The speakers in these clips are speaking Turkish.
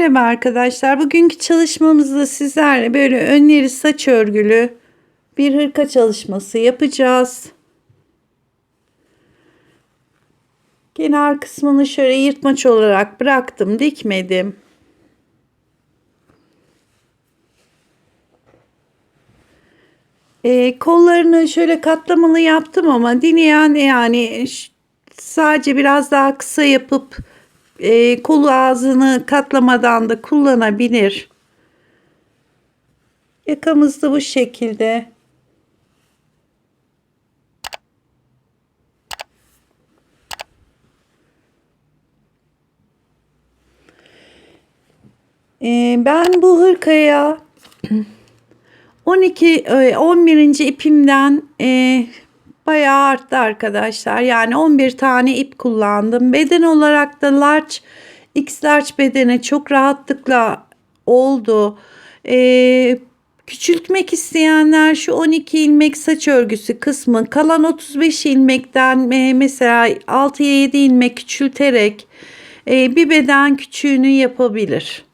Merhaba arkadaşlar. Bugünkü çalışmamızda sizlerle böyle önleri saç örgülü bir hırka çalışması yapacağız. Kenar kısmını şöyle yırtmaç olarak bıraktım, dikmedim. Kollarını şöyle katlamalı yaptım ama dileyen sadece biraz daha kısa yapıp kolu ağzını katlamadan da kullanabilir. Yakamız da bu şekilde. Ben bu hırkaya 11. ipimden bayağı arttı arkadaşlar. Yani 11 tane ip kullandım. Beden olarak da X large bedene çok rahatlıkla oldu. Küçültmek isteyenler şu 12 ilmek saç örgüsü kısmı kalan 35 ilmekten mesela 6'ya 7 ilmek küçülterek bir beden küçüğünü yapabilir.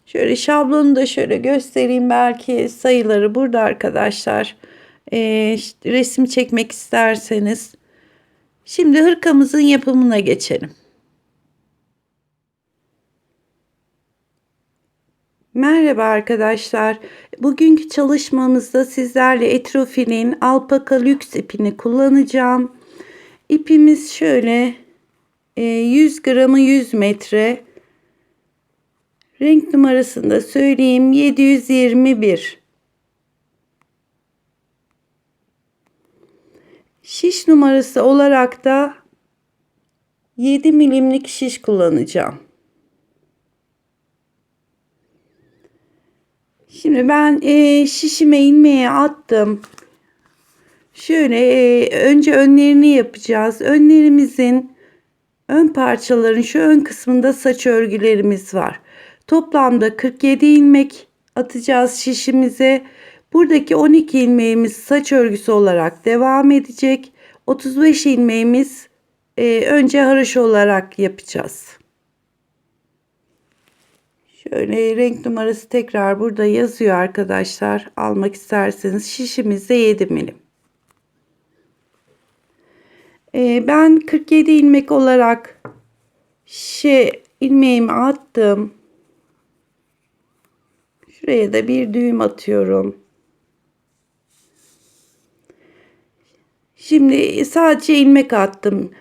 Şöyle şablonu da şöyle göstereyim. Belki sayıları burada arkadaşlar. Resim çekmek isterseniz. Şimdi hırkamızın yapımına geçelim. Merhaba arkadaşlar. Bugünkü çalışmamızda sizlerle Etrofil'in Alpaka Lüks ipini kullanacağım. İpimiz şöyle 100 gramı 100 metre. Renk numarasını da söyleyeyim. 721. Şiş numarası olarak da 7 milimlik şiş kullanacağım. Şimdi ben şişime ilmeğe attım. Şöyle önce önlerini yapacağız. Önlerimizin ön parçaların şu ön kısmında saç örgülerimiz var. Toplamda 47 ilmek atacağız şişimize. Buradaki 12 ilmeğimiz saç örgüsü olarak devam edecek. 35 ilmeğimiz önce haroşa olarak yapacağız. Şöyle renk numarası tekrar burada yazıyor arkadaşlar. Almak isterseniz şişimizde 7 milim. Ben 47 ilmek olarak ilmeğimi attım. Şuraya da bir düğüm atıyorum. Şimdi sadece ilmek attım.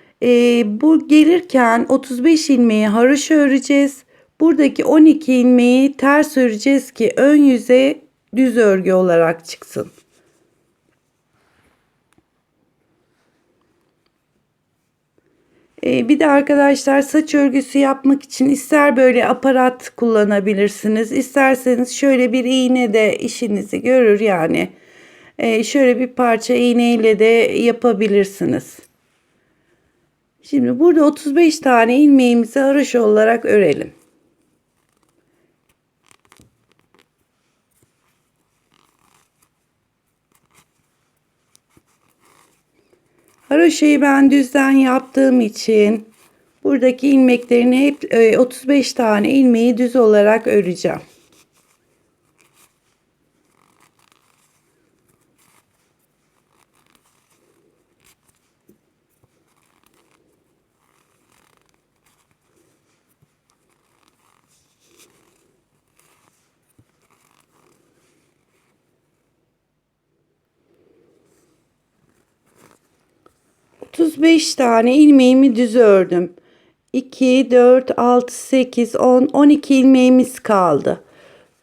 Bu gelirken 35 ilmeği haroşa öreceğiz. Buradaki 12 ilmeği ters öreceğiz ki ön yüze düz örgü olarak çıksın. Bir de arkadaşlar saç örgüsü yapmak için ister böyle aparat kullanabilirsiniz. İsterseniz şöyle bir iğne de işinizi görür yani. Şöyle bir parça iğneyle de yapabilirsiniz. Şimdi burada 35 tane ilmeğimizi haroşa olarak örelim. Haroşayı ben düzden yaptığım için buradaki ilmeklerini hep 35 tane ilmeği düz olarak öreceğim. ...35 tane ilmeğimi düz ördüm. 2, 4, 6, 8, 10, 12 ilmeğimiz kaldı.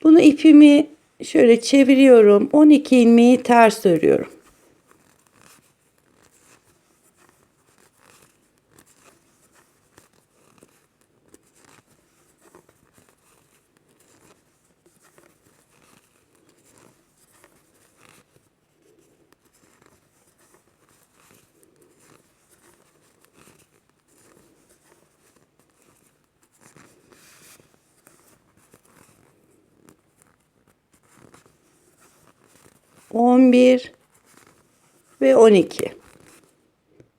Bunu ipimi şöyle çeviriyorum. 12 ilmeği ters örüyorum. On bir ve 12.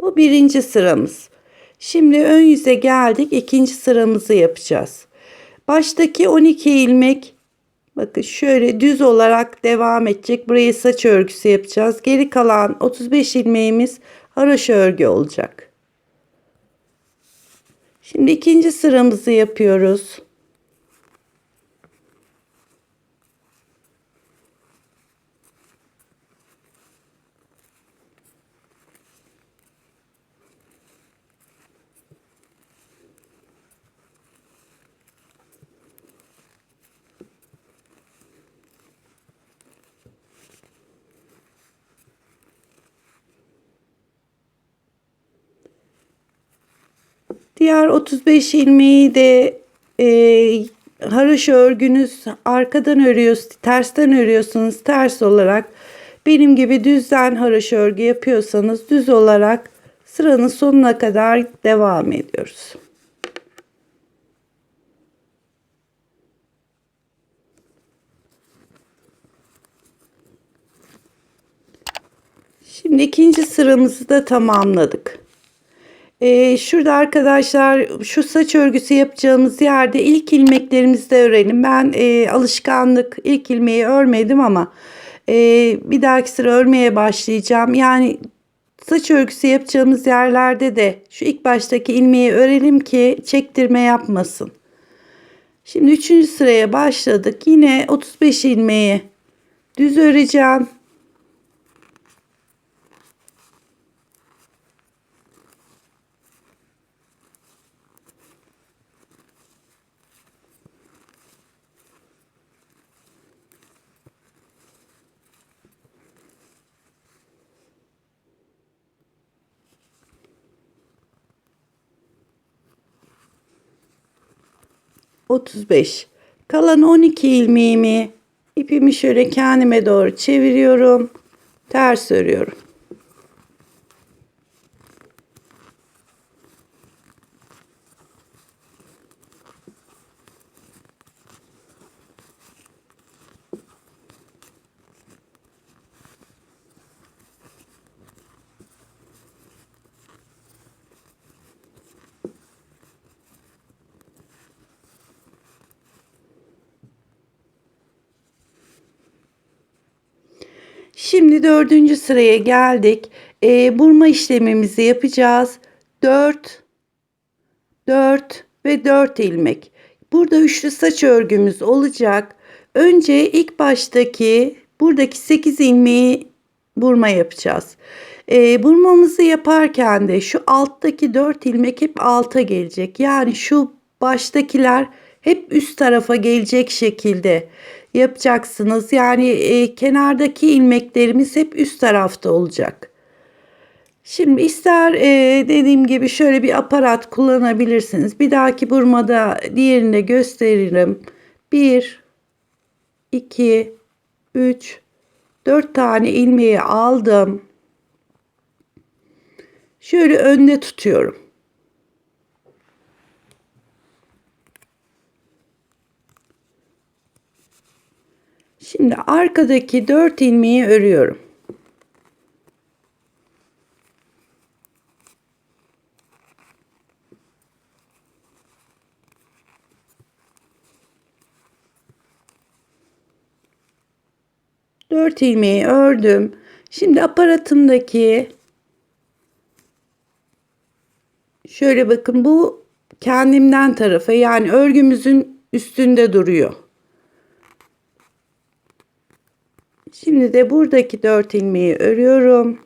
Bu birinci sıramız. Şimdi ön yüze geldik. İkinci sıramızı yapacağız. Baştaki 12 ilmek bakın şöyle düz olarak devam edecek. Burayı saç örgüsü yapacağız. Geri kalan 35 ilmeğimiz haroşa örgü olacak. Şimdi ikinci sıramızı yapıyoruz. Diğer 35 ilmeği de haroşa örgünüz arkadan örüyorsunuz, tersten örüyorsunuz. Ters olarak benim gibi düzden haroşa örgü yapıyorsanız düz olarak sıranın sonuna kadar devam ediyoruz. Şimdi ikinci sıramızı da tamamladık. Şurada arkadaşlar şu saç örgüsü yapacağımız yerde ilk ilmeklerimizi de örelim. Ben alışkanlık ilk ilmeği örmedim ama bir dahaki sıra örmeye başlayacağım. Yani saç örgüsü yapacağımız yerlerde de şu ilk baştaki ilmeği örelim ki çektirme yapmasın. Şimdi 3. sıraya başladık. Yine 35 ilmeği düz öreceğim. 35. Kalan 12 ilmeğimi ipimi şöyle kendime doğru çeviriyorum. Ters örüyorum. Şimdi 4. sıraya geldik. Burma işlemimizi yapacağız. 4, 4 ve 4 ilmek. Burada üçlü saç örgümüz olacak. Önce ilk baştaki buradaki 8 ilmeği burma yapacağız. Burmamızı yaparken de şu alttaki 4 ilmek hep alta gelecek. Yani şu baştakiler hep üst tarafa gelecek şekilde yapacaksınız. Yani kenardaki ilmeklerimiz hep üst tarafta olacak. Şimdi ister dediğim gibi şöyle bir aparat kullanabilirsiniz. Bir dahaki burmada diğerini de gösteririm. 1, 2, 3, 4 tane ilmeği aldım. Şöyle önde tutuyorum. Şimdi arkadaki 4 ilmeği örüyorum. Dört ilmeği ördüm. Şimdi aparatımdaki şöyle bakın bu kendimden tarafa yani örgümüzün üstünde duruyor. Şimdi de buradaki 4 ilmeği örüyorum.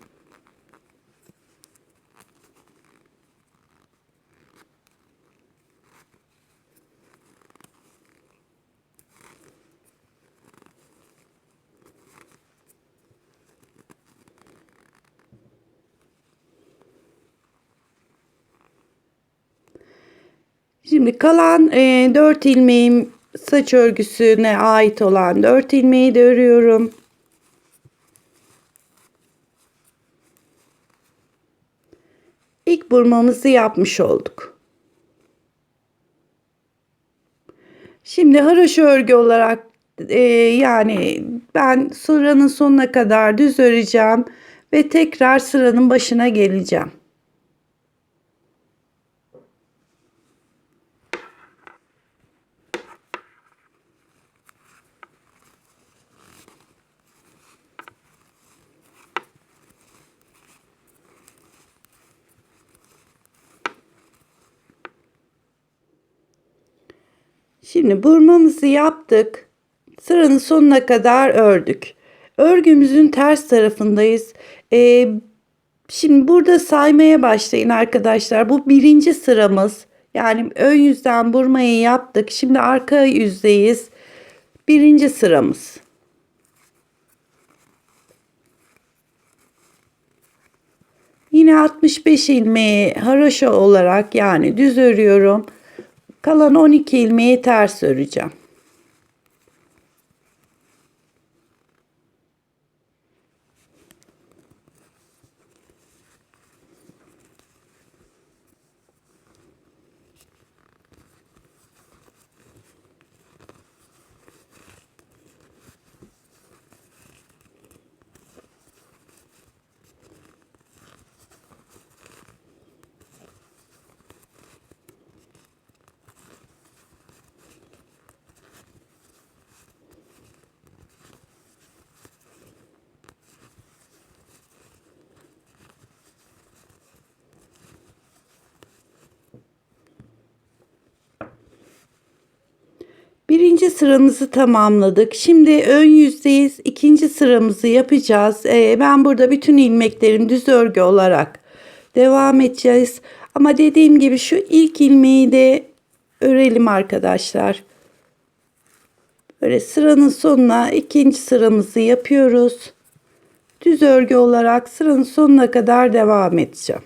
Şimdi kalan 4 ilmeğim saç örgüsüne ait olan 4 ilmeği de örüyorum. İlk burmamızı yapmış olduk. Şimdi haroşa örgü olarak yani ben sıranın sonuna kadar düz öreceğim ve tekrar sıranın başına geleceğim. Şimdi burmamızı yaptık. Sıranın sonuna kadar ördük. Örgümüzün ters tarafındayız. Şimdi burada saymaya başlayın arkadaşlar. Bu birinci sıramız. Yani ön yüzden burmayı yaptık. Şimdi arka yüzdeyiz. Birinci sıramız. Yine 65 ilmeği haroşa olarak yani düz örüyorum. Kalan 12 ilmeği ters öreceğim. Birinci sıramızı tamamladık. Şimdi ön yüzdeyiz. İkinci sıramızı yapacağız. Ben burada bütün ilmeklerim düz örgü olarak devam edeceğiz. Ama dediğim gibi şu ilk ilmeği de örelim arkadaşlar. Böyle sıranın sonuna ikinci sıramızı yapıyoruz. Düz örgü olarak sıranın sonuna kadar devam edeceğim.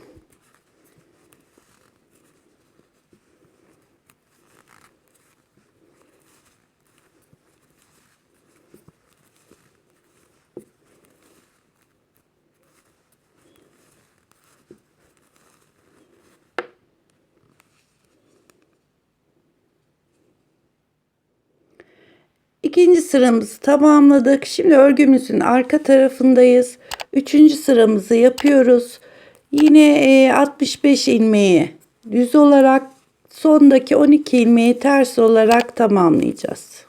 İkinci sıramızı tamamladık. Şimdi örgümüzün arka tarafındayız. Üçüncü sıramızı yapıyoruz. Yine 65 ilmeği düz olarak sondaki 12 ilmeği ters olarak tamamlayacağız.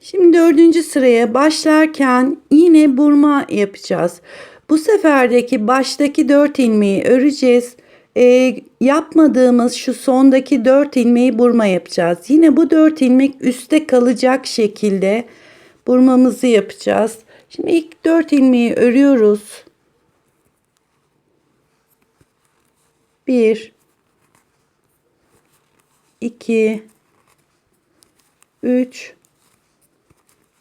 Şimdi dördüncü sıraya başlarken yine burma yapacağız. Bu seferdeki baştaki 4 ilmeği öreceğiz. Yapmadığımız şu sondaki 4 ilmeği burma yapacağız. Yine bu 4 ilmek üstte kalacak şekilde burmamızı yapacağız. Şimdi ilk 4 ilmeği örüyoruz. 1 2 3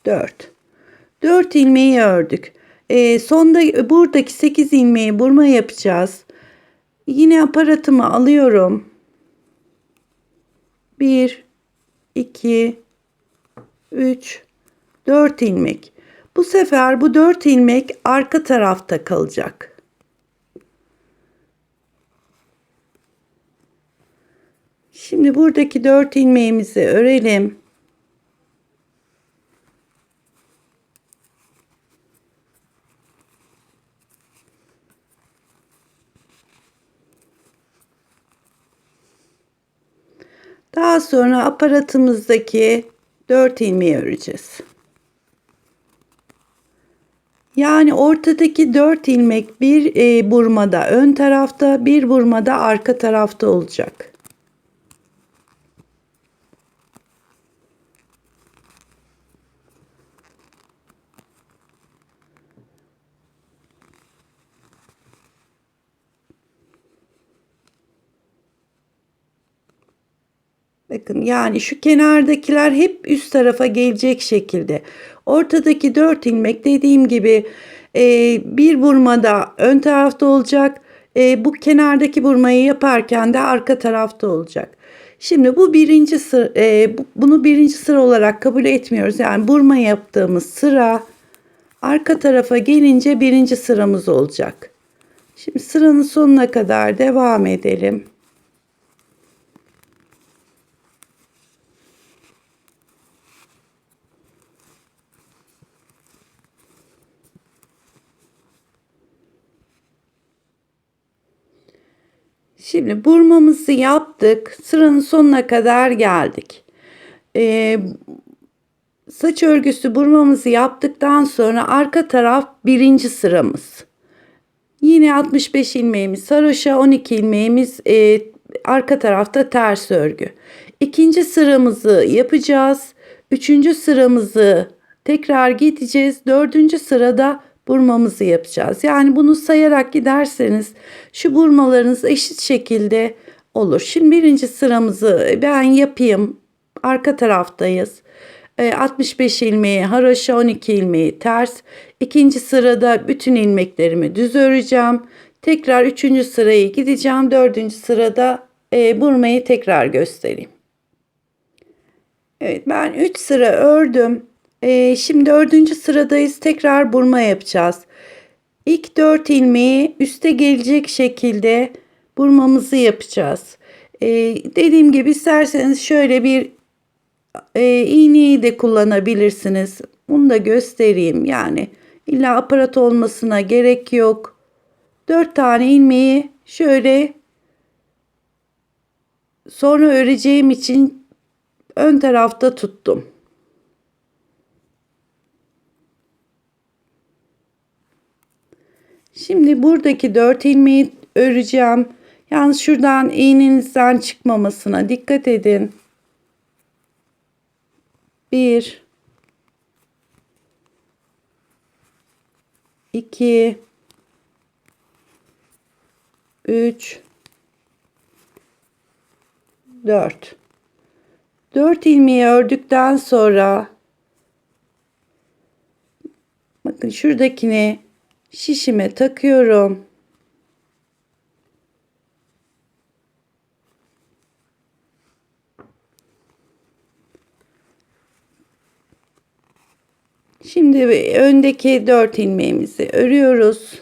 4. 4 ilmeği ördük. Sonda buradaki 8 ilmeği burma yapacağız. Yine aparatımı alıyorum. 1 2 3 4 ilmek. Bu sefer bu 4 ilmek arka tarafta kalacak. Şimdi buradaki 4 ilmeğimizi örelim. Daha sonra aparatımızdaki 4 ilmeği öreceğiz. Yani ortadaki 4 ilmek bir burmada ön tarafta, bir burmada arka tarafta olacak. Bakın yani şu kenardakiler hep üst tarafa gelecek şekilde. Ortadaki 4 ilmek dediğim gibi bir burmada ön tarafta olacak. Bu kenardaki burmayı yaparken de arka tarafta olacak. Şimdi bu birinci sıra, bunu birinci sıra olarak kabul etmiyoruz. Yani burma yaptığımız sıra arka tarafa gelince birinci sıramız olacak. Şimdi sıranın sonuna kadar devam edelim. Şimdi burmamızı yaptık. Sıranın sonuna kadar geldik. Saç örgüsü burmamızı yaptıktan sonra arka taraf birinci sıramız. Yine 65 ilmeğimiz haroşa, 12 ilmeğimiz arka tarafta ters örgü. İkinci sıramızı yapacağız. Üçüncü sıramızı tekrar gideceğiz. Dördüncü sırada burmamızı yapacağız. Yani bunu sayarak giderseniz şu burmalarınız eşit şekilde olur. Şimdi birinci sıramızı ben yapayım. Arka taraftayız. 65 ilmeği haroşa, 12 ilmeği ters. İkinci sırada bütün ilmeklerimi düz öreceğim. Tekrar üçüncü sırayı gideceğim. Dördüncü sırada burmayı tekrar göstereyim. Evet, ben 3 sıra ördüm. Şimdi dördüncü sıradayız. Tekrar burma yapacağız. İlk 4 ilmeği üste gelecek şekilde burmamızı yapacağız. Dediğim gibi isterseniz şöyle bir iğneyi de kullanabilirsiniz. Bunu da göstereyim. Yani illa aparat olmasına gerek yok. 4 tane ilmeği şöyle sonra öreceğim için ön tarafta tuttum. Şimdi buradaki 4 ilmeği öreceğim. Yalnız şuradan iğnenizden çıkmamasına dikkat edin. 1 2 3 4 4 ilmeği ördükten sonra bakın şuradakini şişime takıyorum. Şimdi öndeki 4 ilmeğimizi örüyoruz.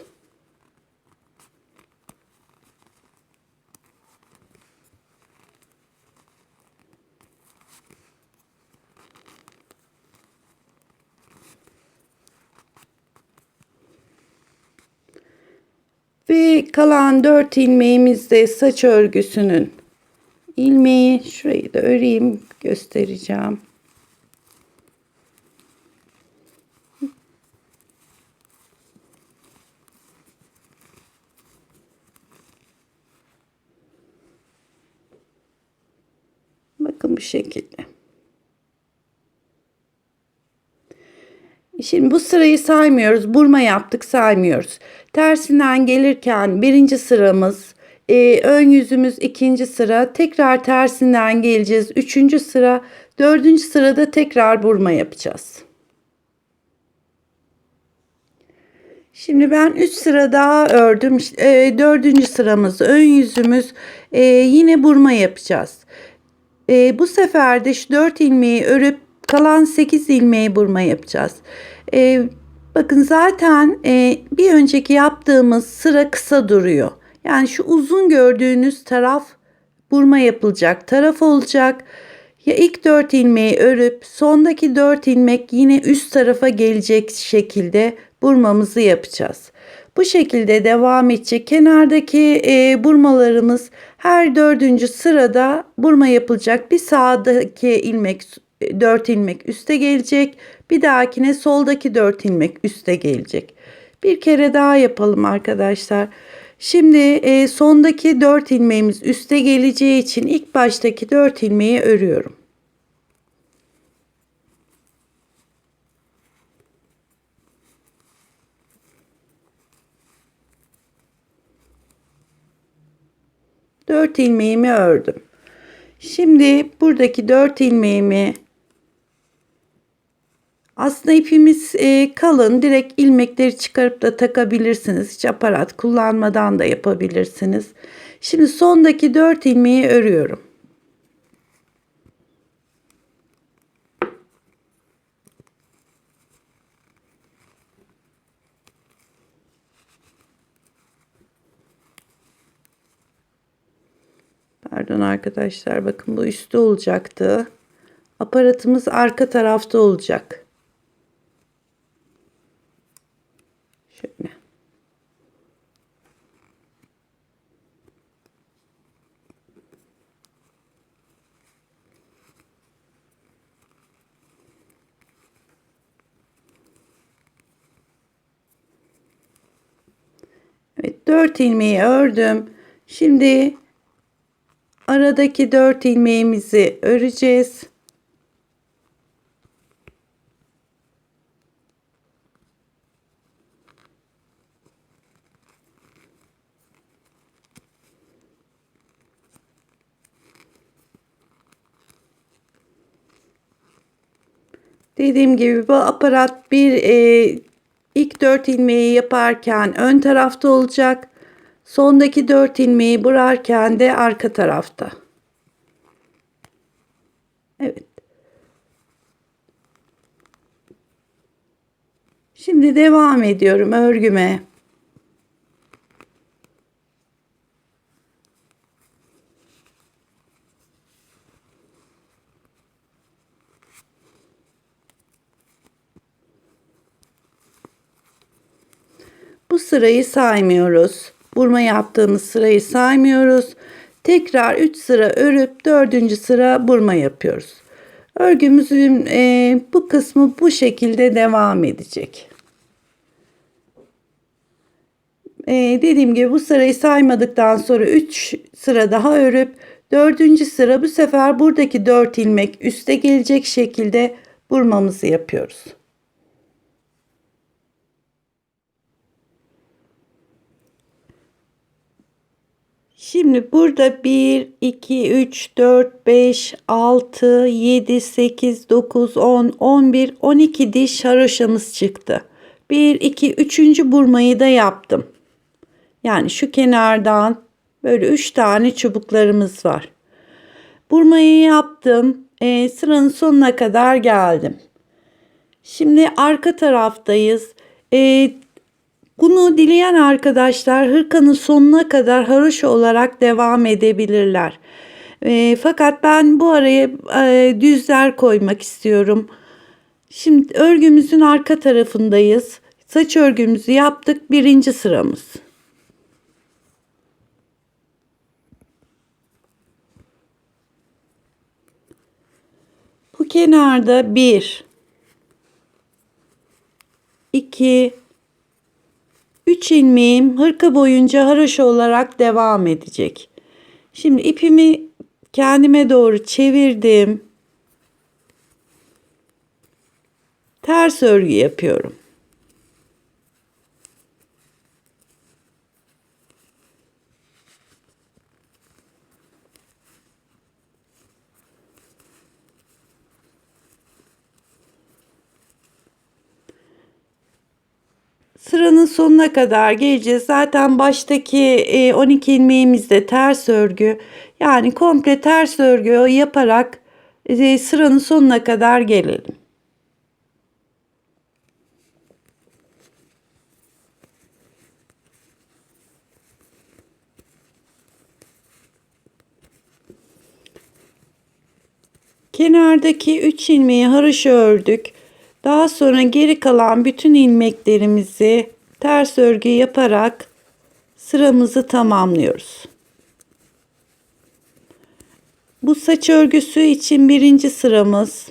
Ve kalan 4 ilmeğimiz de saç örgüsünün ilmeği. Şurayı da öreyim, göstereceğim. Bakın bu şekilde. Şimdi bu sırayı saymıyoruz. Burma yaptık, saymıyoruz. Tersinden gelirken birinci sıramız, ön yüzümüz ikinci sıra. Tekrar tersinden geleceğiz. Üçüncü sıra. Dördüncü sırada tekrar burma yapacağız. Şimdi ben 3 sıra daha ördüm. Dördüncü sıramız ön yüzümüz. Yine burma yapacağız. Bu sefer de şu 4 ilmeği örüp kalan 8 ilmeği burma yapacağız. Bakın zaten bir önceki yaptığımız sıra kısa duruyor. Yani şu uzun gördüğünüz taraf burma yapılacak taraf olacak. Ya ilk 4 ilmeği örüp sondaki 4 ilmek yine üst tarafa gelecek şekilde burmamızı yapacağız. Bu şekilde devam edecek. Kenardaki burmalarımız her dördüncü sırada burma yapılacak. Bir sağdaki ilmek 4 ilmek üste gelecek. Bir dahakine soldaki 4 ilmek üste gelecek. Bir kere daha yapalım arkadaşlar. Şimdi sondaki 4 ilmeğimiz üste geleceği için ilk baştaki 4 ilmeği örüyorum. Dört ilmeğimi ördüm. Şimdi buradaki 4 ilmeğimi aslında ipimiz kalın. Direkt ilmekleri çıkarıp da takabilirsiniz. Hiç aparat kullanmadan da yapabilirsiniz. Şimdi sondaki 4 ilmeği örüyorum. Pardon arkadaşlar, bakın bu üstte olacaktı. Aparatımız arka tarafta olacak. Şöyle. 4 ilmeği ördüm. Şimdi aradaki 4 ilmeğimizi öreceğiz. Dediğim gibi bu aparat ilk 4 ilmeği yaparken ön tarafta olacak. Sondaki 4 ilmeği burarken de arka tarafta. Evet. Şimdi devam ediyorum örgüme. Bu sırayı saymıyoruz. Burma yaptığımız sırayı saymıyoruz. Tekrar 3 sıra örüp 4. sıra burma yapıyoruz. Örgümüzün bu kısmı bu şekilde devam edecek. Dediğim gibi bu sırayı saymadıktan sonra 3 sıra daha örüp 4. sıra bu sefer buradaki 4 ilmek üste gelecek şekilde burmamızı yapıyoruz. Şimdi burada 1, 2, 3, 4, 5, 6, 7, 8, 9, 10, 11, 12 diş haroşamız çıktı. 1, 2, 3. burmayı da yaptım. Yani şu kenardan böyle 3 tane çubuklarımız var. Burmayı yaptım. Sıranın sonuna kadar geldim. Şimdi arka taraftayız. Bunu dileyen arkadaşlar hırkanın sonuna kadar haroşa olarak devam edebilirler. Fakat ben bu araya düzler koymak istiyorum. Şimdi örgümüzün arka tarafındayız. Saç örgümüzü yaptık. 1. sıramız. Bu kenarda 1, 2, 3 ilmeğim hırka boyunca haroşa olarak devam edecek. Şimdi ipimi kendime doğru çevirdim. Ters örgü yapıyorum. Sıranın sonuna kadar geleceğiz. Zaten baştaki 12 ilmeğimiz de ters örgü. Yani komple ters örgü yaparak sıranın sonuna kadar gelelim. Kenardaki 3 ilmeği haroşa ördük. Daha sonra geri kalan bütün ilmeklerimizi ters örgü yaparak sıramızı tamamlıyoruz. Bu saç örgüsü için 1. sıramız.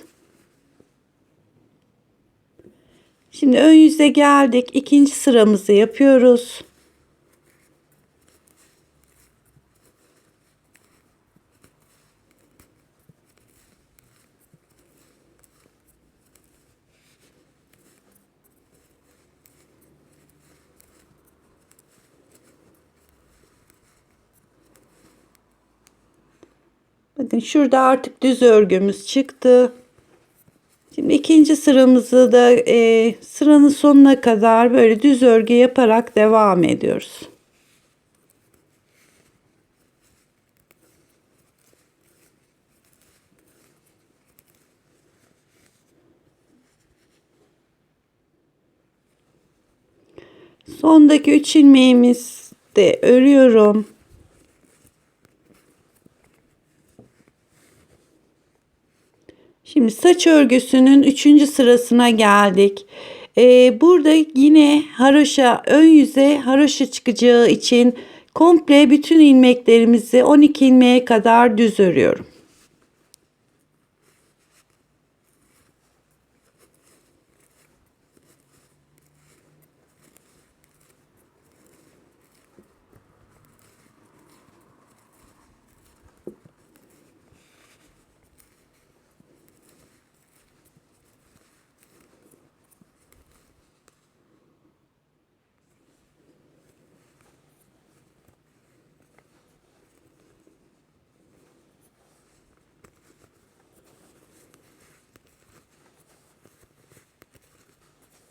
Şimdi ön yüze geldik. 2. sıramızı yapıyoruz. Bakın şurada artık düz örgümüz çıktı. Şimdi 2. sıramızı da sıranın sonuna kadar böyle düz örgü yaparak devam ediyoruz. Sondaki 3 ilmeğimizi de örüyorum. Şimdi saç örgüsünün 3. sırasına geldik. Burada yine haroşa, ön yüze haroşa çıkacağı için komple bütün ilmeklerimizi 12 ilmeğe kadar düz örüyorum.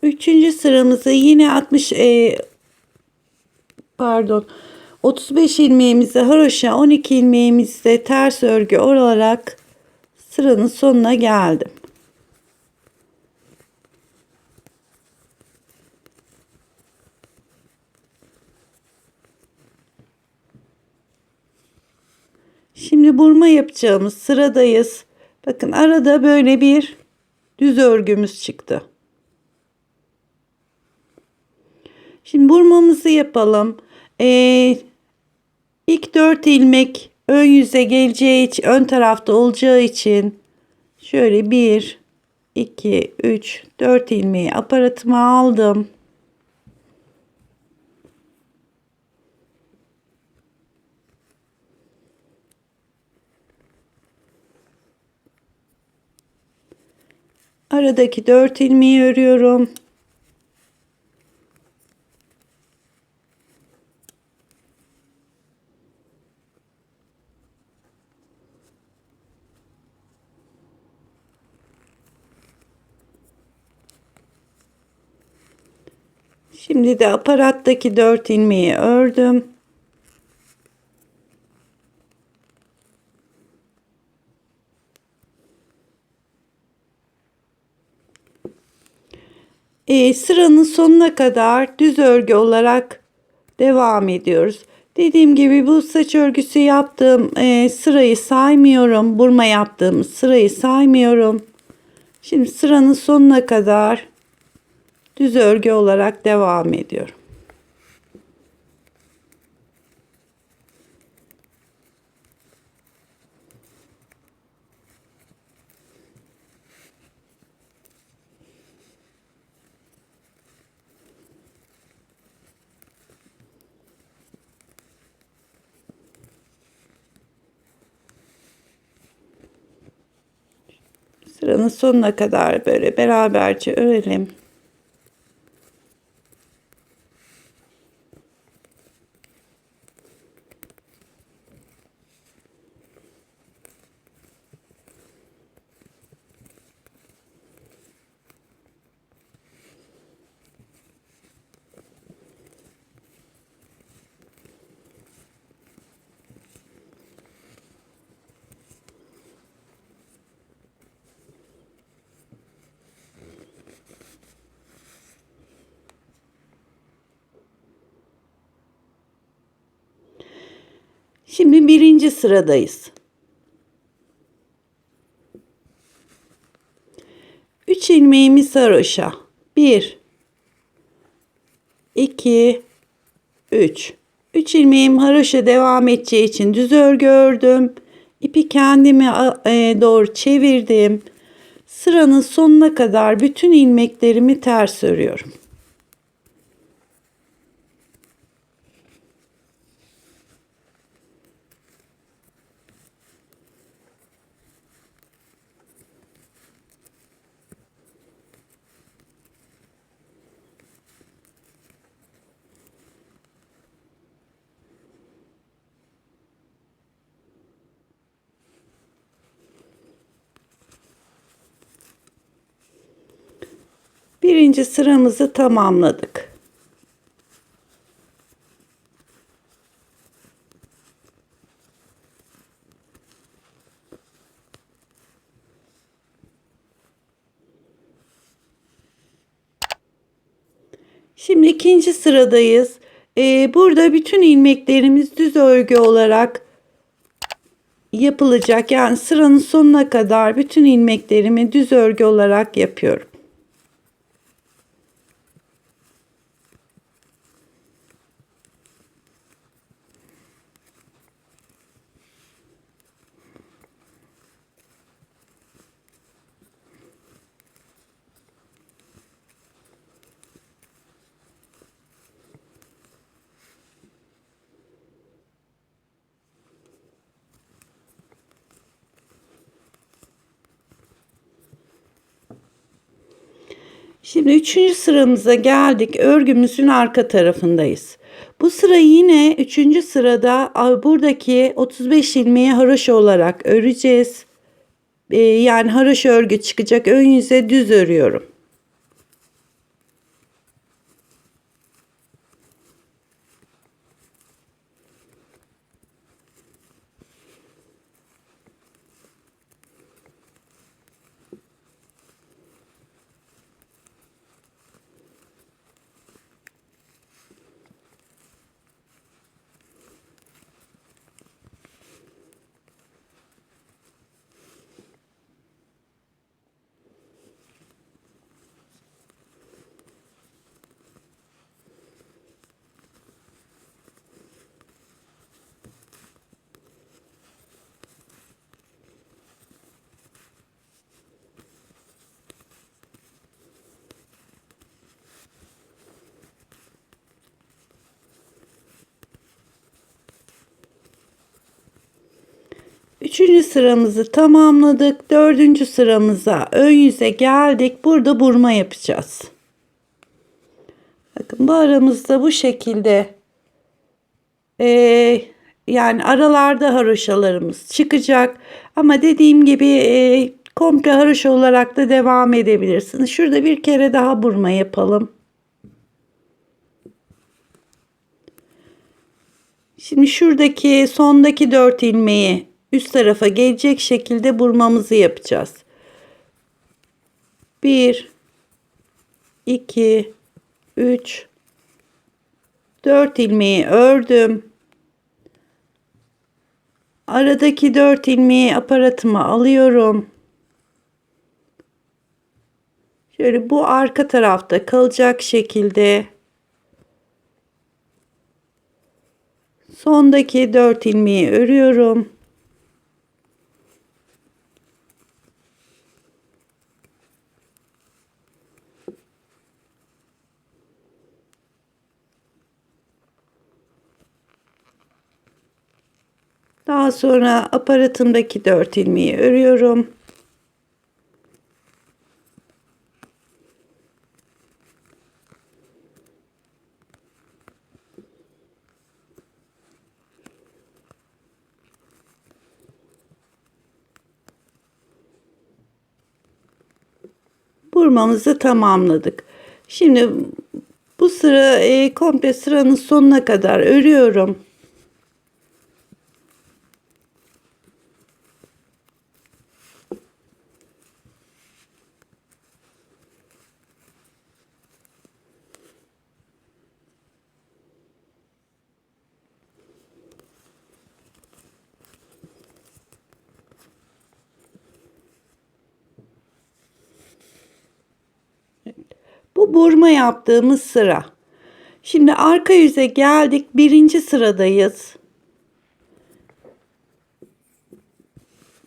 Üçüncü sıramızı yine 35 ilmeğimizi haroşa, 12 ilmeğimizi ters örgü olarak sıranın sonuna geldim. Şimdi burma yapacağımız sıradayız. Bakın arada böyle bir düz örgümüz çıktı. Şimdi burmamızı yapalım. İlk 4 ilmek ön yüze geleceği için, ön tarafta olacağı için şöyle 1, 2, 3, 4 ilmeği aparatıma aldım. Aradaki 4 ilmeği örüyorum. Şimdi de aparattaki 4 ilmeği ördüm. Sıranın sonuna kadar düz örgü olarak devam ediyoruz. Dediğim gibi bu saç örgüsü yaptığım sırayı saymıyorum. Burma yaptığımız sırayı saymıyorum. Şimdi sıranın sonuna kadar düz örgü olarak devam ediyorum. Sıranın sonuna kadar böyle beraberce örelim. Şimdi birinci sıradayız. 3 ilmeğimiz haroşa. 1, 2, 3. 3 ilmeğim haroşa devam edeceği için düz örgü ördüm. İpi kendime doğru çevirdim. Sıranın sonuna kadar bütün ilmeklerimi ters örüyorum. Birinci sıramızı tamamladık. Şimdi ikinci sıradayız. Burada bütün ilmeklerimiz düz örgü olarak yapılacak. Yani sıranın sonuna kadar bütün ilmeklerimi düz örgü olarak yapıyorum. Şimdi üçüncü sıramıza geldik. Örgümüzün arka tarafındayız. Bu sırayı yine üçüncü sırada buradaki 35 ilmeği haroşa olarak öreceğiz. Yani haroşa örgü çıkacak. Ön yüze düz örüyorum. Üçüncü sıramızı tamamladık. Dördüncü sıramıza ön yüze geldik. Burada burma yapacağız. Bakın bu aramızda bu şekilde yani aralarda haroşalarımız çıkacak. Ama dediğim gibi komple haroşa olarak da devam edebilirsiniz. Şurada bir kere daha burma yapalım. Şimdi şuradaki sondaki 4 ilmeği üst tarafa gelecek şekilde burmamızı yapacağız. 1 2 3 4 ilmeği ördüm. Aradaki 4 ilmeği aparatıma alıyorum. Şöyle bu arka tarafta kalacak şekilde sondaki 4 ilmeği örüyorum. Daha sonra aparatımdaki 4 ilmeği örüyorum. Burmamızı tamamladık. Şimdi bu sıra komple sıranın sonuna kadar örüyorum. Bu burma yaptığımız sıra. Şimdi arka yüze geldik. Birinci sıradayız.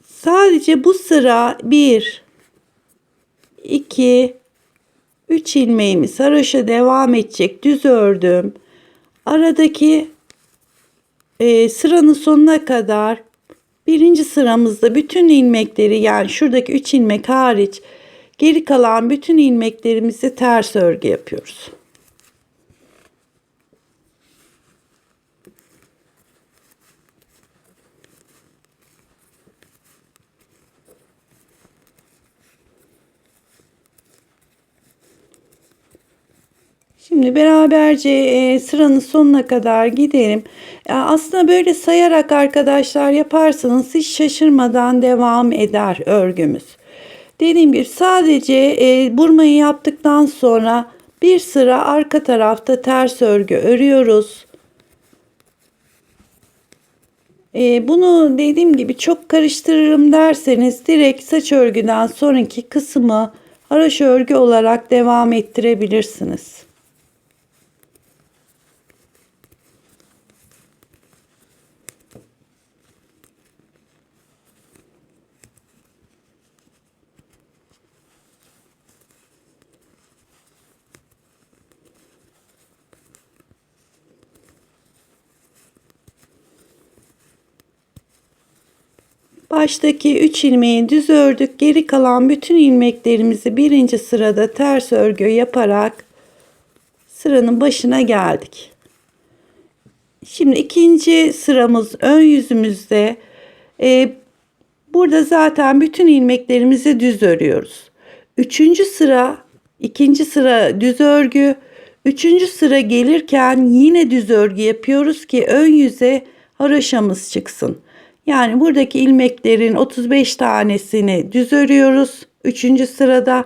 Sadece bu sıra 1, 2, 3 ilmeğimiz haroşa devam edecek. Düz ördüm. Aradaki sıranın sonuna kadar birinci sıramızda bütün ilmekleri, yani şuradaki 3 ilmek hariç geri kalan bütün ilmeklerimizi ters örgü yapıyoruz. Şimdi beraberce sıranın sonuna kadar gidelim. Aslında böyle sayarak arkadaşlar yaparsanız hiç şaşırmadan devam eder örgümüz. Dediğim gibi sadece burmayı yaptıktan sonra bir sıra arka tarafta ters örgü örüyoruz. Bunu dediğim gibi çok karıştırırım derseniz direkt saç örgüden sonraki kısmı haroşa örgü olarak devam ettirebilirsiniz. Baştaki 3 ilmeği düz ördük. Geri kalan bütün ilmeklerimizi birinci sırada ters örgü yaparak sıranın başına geldik. Şimdi ikinci sıramız ön yüzümüzde. Burada zaten bütün ilmeklerimizi düz örüyoruz. Üçüncü sıra, ikinci sıra düz örgü. Üçüncü sıra gelirken yine düz örgü yapıyoruz ki ön yüze haroşamız çıksın. Yani buradaki ilmeklerin 35 tanesini düz örüyoruz. Üçüncü sırada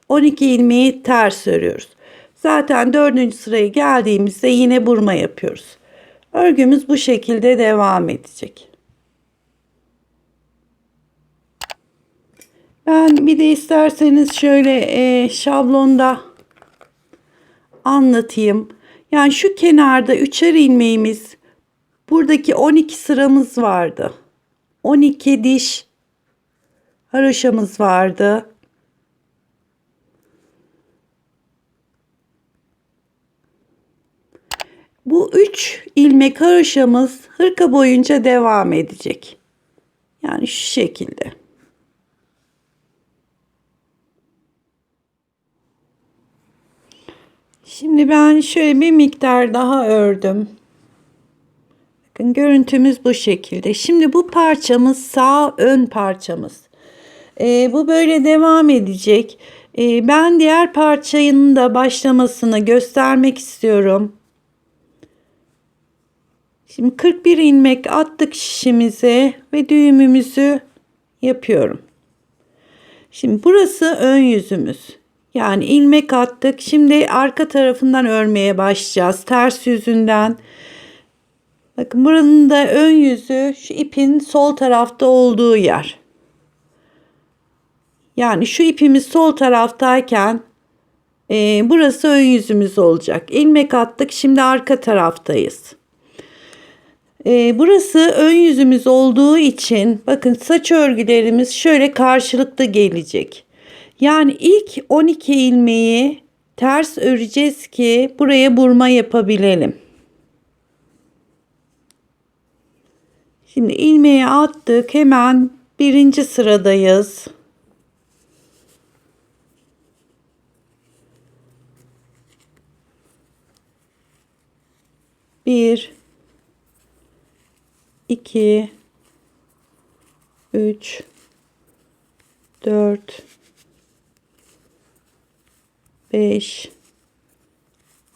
12 ilmeği ters örüyoruz. Zaten dördüncü sıraya geldiğimizde yine burma yapıyoruz. Örgümüz bu şekilde devam edecek. Ben bir de isterseniz şöyle şablonda anlatayım. Yani şu kenarda üçer ilmeğimiz, buradaki 12 sıramız vardı. 12 diş haroşamız vardı. Bu 3 ilmek haroşamız hırka boyunca devam edecek. Yani şu şekilde. Şimdi ben şöyle bir miktar daha ördüm. Bakın görüntümüz bu şekilde. Şimdi bu parçamız sağ ön parçamız. Bu böyle devam edecek. Ben diğer parçanın da başlamasını göstermek istiyorum. Şimdi 41 ilmek attık şişimize ve düğümümüzü yapıyorum. Şimdi burası ön yüzümüz. Yani ilmek attık. Şimdi arka tarafından örmeye başlayacağız. Ters yüzünden. Bakın buranın da ön yüzü şu ipin sol tarafta olduğu yer. Yani şu ipimiz sol taraftayken burası ön yüzümüz olacak. İlmek attık. Şimdi arka taraftayız. Burası ön yüzümüz olduğu için bakın saç örgülerimiz şöyle karşılıklı gelecek. Yani ilk 12 ilmeği ters öreceğiz ki buraya burma yapabilelim. Şimdi ilmeği attık. Hemen birinci sıradayız. Bir, 2, 3, 4, 5,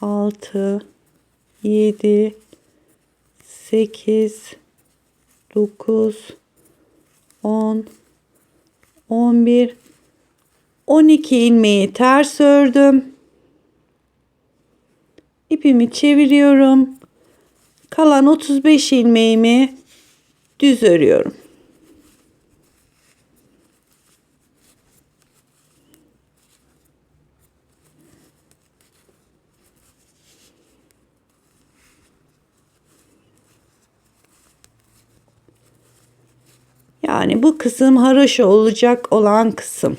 6, 7, 8, 9, 10, 11, 12 ilmeği ters ördüm. İpimi çeviriyorum. Kalan 35 ilmeğimi düz örüyorum. Yani bu kısım haroşa olacak olan kısım.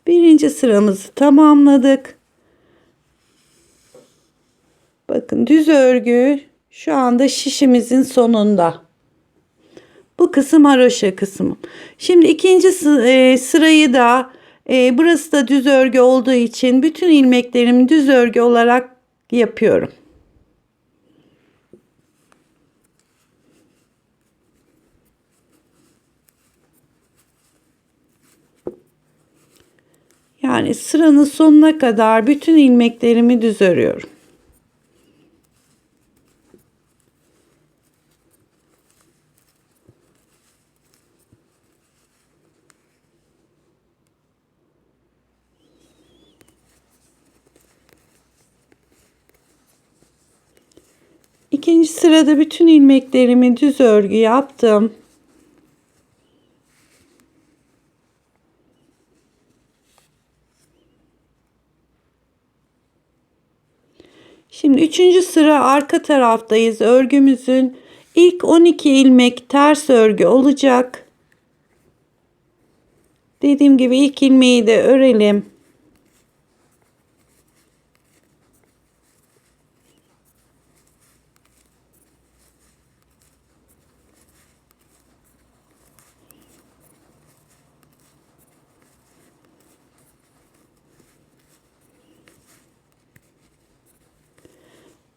Birinci sıramızı tamamladık. Bakın düz örgü şu anda şişimizin sonunda. Bu kısım haroşa kısmı. Şimdi ikinci sırayı da burası da düz örgü olduğu için bütün ilmeklerimi düz örgü olarak yapıyorum. Yani sıranın sonuna kadar bütün ilmeklerimi düz örüyorum. İkinci sırada bütün ilmeklerimi düz örgü yaptım. Şimdi üçüncü sıra arka taraftayız. Örgümüzün ilk 12 ilmek ters örgü olacak. Dediğim gibi ilk ilmeği de örelim.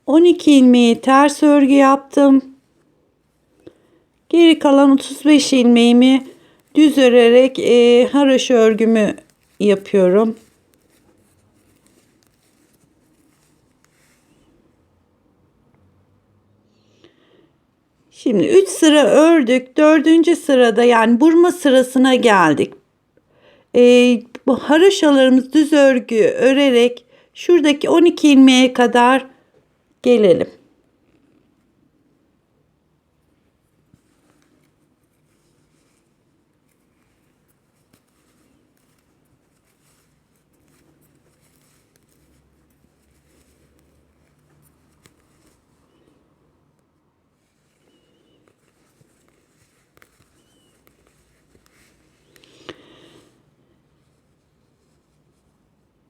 On iki ilmeği ters örgü yaptım. Geri kalan 35 ilmeğimi düz örerek haroşa örgümü yapıyorum. Şimdi 3 sıra ördük. 4. sırada yani burma sırasına geldik. bu haroşalarımız düz örgü örerek şuradaki 12 ilmeğe kadar gelelim.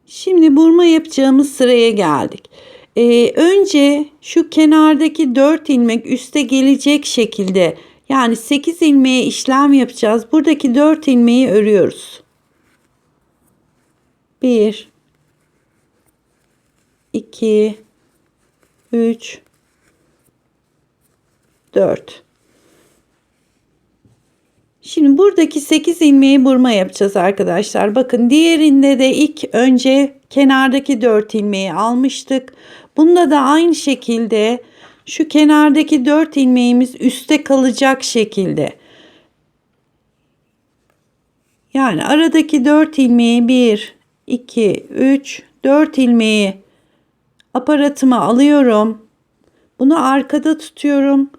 Şimdi burma yapacağımız sıraya geldik. Önce şu kenardaki 4 ilmek üste gelecek şekilde, yani 8 ilmeğe işlem yapacağız. Buradaki 4 ilmeği örüyoruz. 1 2 3 4. Şimdi buradaki 8 ilmeği burma yapacağız arkadaşlar. Bakın diğerinde de ilk önce kenardaki 4 ilmeği almıştık. Bunda da aynı şekilde şu kenardaki 4 ilmeğimiz üstte kalacak şekilde. Yani aradaki 4 ilmeği 1, 2, 3, 4 ilmeği aparatıma alıyorum. Bunu arkada tutuyorum.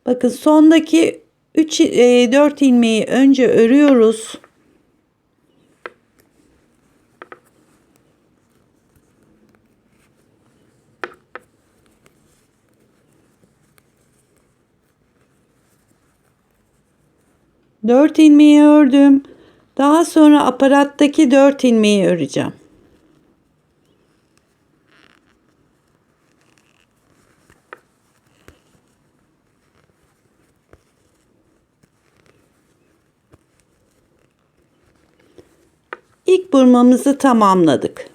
Bakın sondaki 4 ilmeği önce örüyoruz. Dört ilmeği ördüm. Daha sonra aparattaki 4 ilmeği öreceğim. İlk burmamızı tamamladık.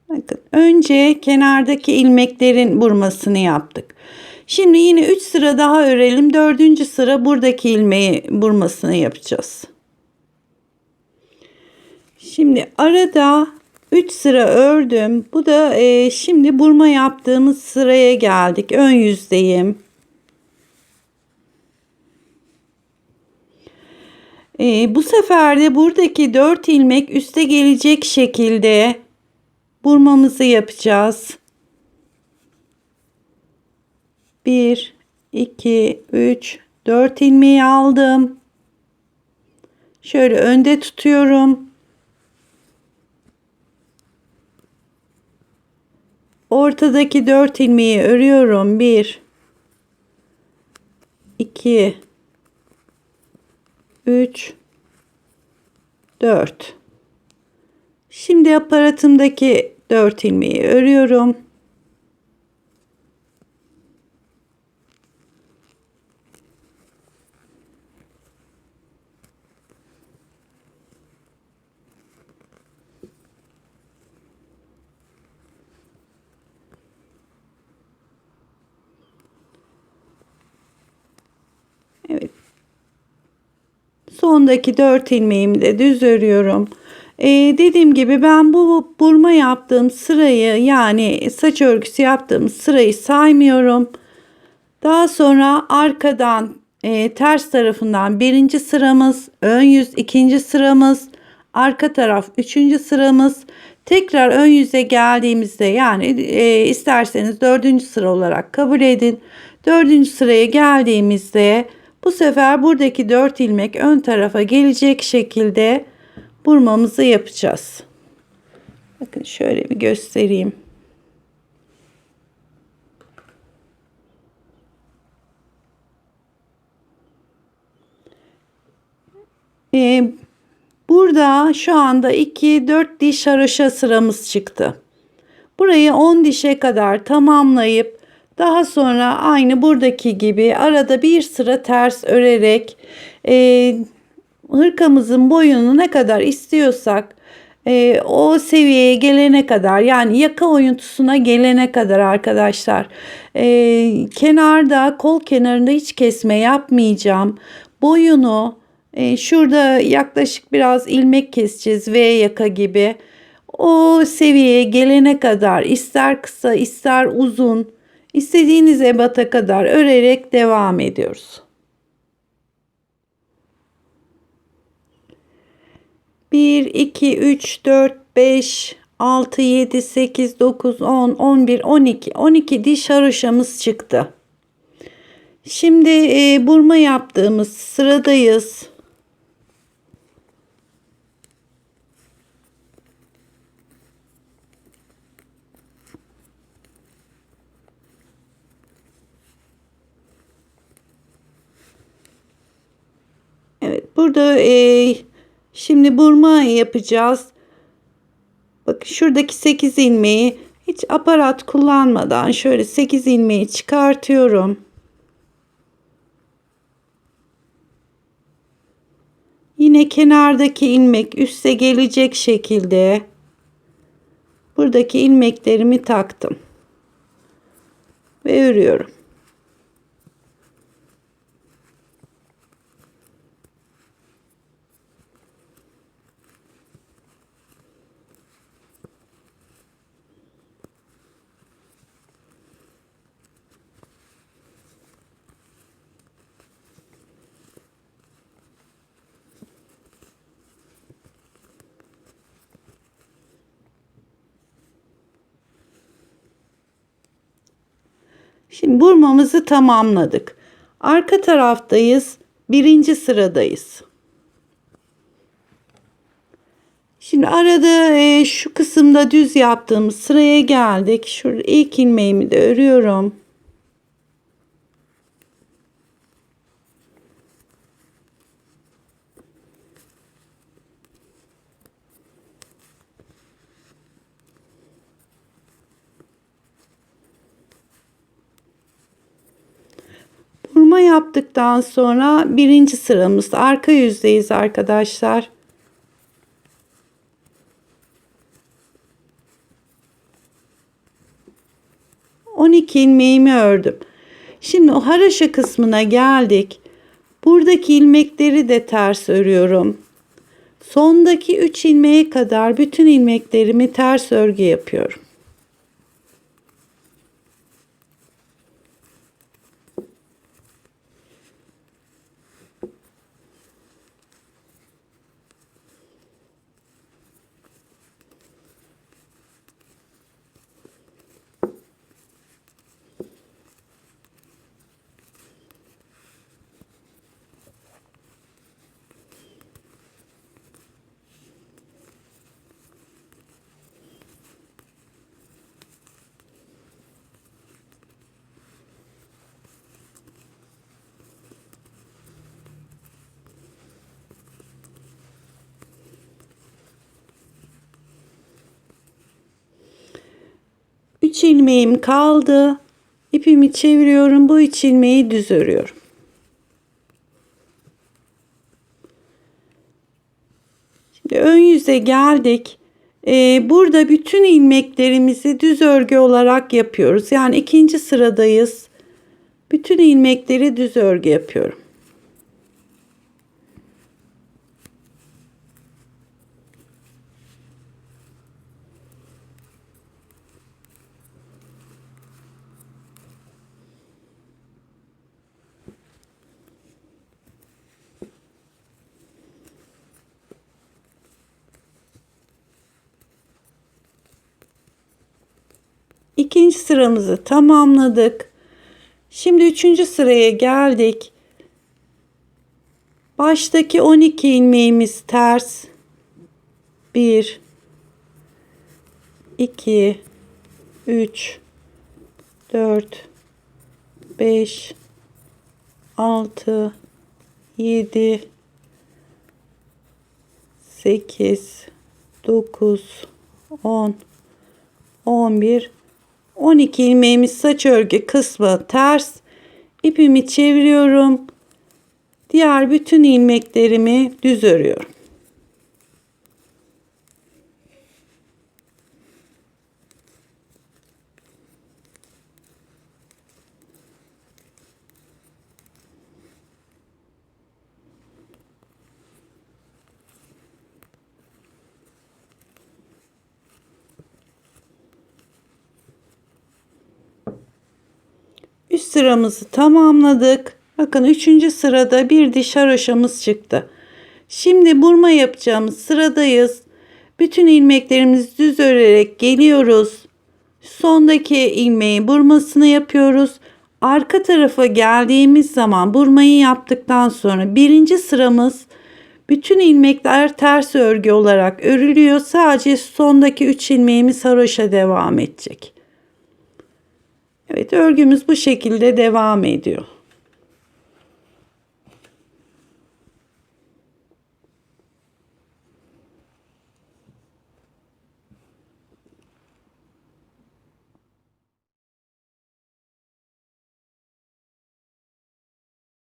Bakın önce kenardaki ilmeklerin burmasını yaptık. Şimdi yine 3 sıra daha örelim. 4. sıra buradaki ilmeği burmasını yapacağız. Şimdi arada 3 sıra ördüm. Bu da şimdi burma yaptığımız sıraya geldik. Ön yüzdeyim. Bu sefer de buradaki 4 ilmek üste gelecek şekilde burmamızı yapacağız. 1, 2, 3, 4 ilmeği aldım. Şöyle önde tutuyorum. Ortadaki 4 ilmeği örüyorum. 1 2 3 4. Şimdi aparatımdaki 4 ilmeği örüyorum. Evet. Sondaki 4 ilmeğimi de düz örüyorum. Dediğim gibi ben bu burma yaptığım sırayı, yani saç örgüsü yaptığım sırayı saymıyorum. Daha sonra arkadan ters tarafından 1. sıramız, ön yüz 2. sıramız, arka taraf 3. sıramız. Tekrar ön yüze geldiğimizde, yani isterseniz 4. sıra olarak kabul edin. 4. sıraya geldiğimizde bu sefer buradaki 4 ilmek ön tarafa gelecek şekilde burmamızı yapacağız. Bakın şöyle bir göstereyim. Burada şu anda 2-4 diş haroşa sıramız çıktı. Burayı 10 dişe kadar tamamlayıp daha sonra aynı buradaki gibi arada bir sıra ters örerek hırkamızın boyunu ne kadar istiyorsak o seviyeye gelene kadar, yani yaka oyuntusuna gelene kadar arkadaşlar, kenarda, kol kenarında hiç kesme yapmayacağım. Boyunu şurada yaklaşık biraz ilmek keseceğiz, V yaka gibi. O seviyeye gelene kadar ister kısa ister uzun, istediğiniz ebata kadar örerek devam ediyoruz. 1, 2, 3, 4, 5, 6, 7, 8, 9, 10, 11, 12. 12 diş haroşamız çıktı. Şimdi burma yaptığımız sıradayız. Evet, burada şimdi burma yapacağız. Bakın şuradaki 8 ilmeği hiç aparat kullanmadan şöyle 8 ilmeği çıkartıyorum. Yine kenardaki ilmek üste gelecek şekilde buradaki ilmeklerimi taktım ve örüyorum. Şimdi burmamızı tamamladık. Arka taraftayız. Birinci sıradayız. Şimdi arada şu kısımda düz yaptığımız sıraya geldik. Şurada ilk ilmeğimi de örüyorum. Burma yaptıktan sonra birinci sıramız arka yüzdeyiz arkadaşlar. On iki ilmeğimi ördüm. Şimdi o haroşa kısmına geldik. Buradaki ilmekleri de ters örüyorum. Sondaki 3 ilmeğe kadar bütün ilmeklerimi ters örgü yapıyorum. Üç ilmeğim kaldı. İpimi çeviriyorum. Bu 3 ilmeği düz örüyorum. Şimdi ön yüze geldik. Burada bütün ilmeklerimizi düz örgü olarak yapıyoruz. Yani ikinci sıradayız. Bütün ilmekleri düz örgü yapıyorum. İkinci sıramızı tamamladık. Şimdi üçüncü sıraya geldik. Baştaki 12 ilmeğimiz ters. 1 2 3 4 5 6 7 8 9 10 11 12 ilmeğimiz saç örgü kısmı ters. İpimi çeviriyorum. Diğer bütün ilmeklerimi düz örüyorum. sıramızı tamamladık. Bakın 3. sırada bir diş haroşamız çıktı. Şimdi burma yapacağımız sıradayız. Bütün ilmeklerimizi düz örerek geliyoruz. Sondaki ilmeği burmasını yapıyoruz. Arka tarafa geldiğimiz zaman burmayı yaptıktan sonra 1. sıramız bütün ilmekler ters örgü olarak örülüyor. Sadece sondaki 3 ilmeğimiz haroşa devam edecek. Evet, örgümüz bu şekilde devam ediyor.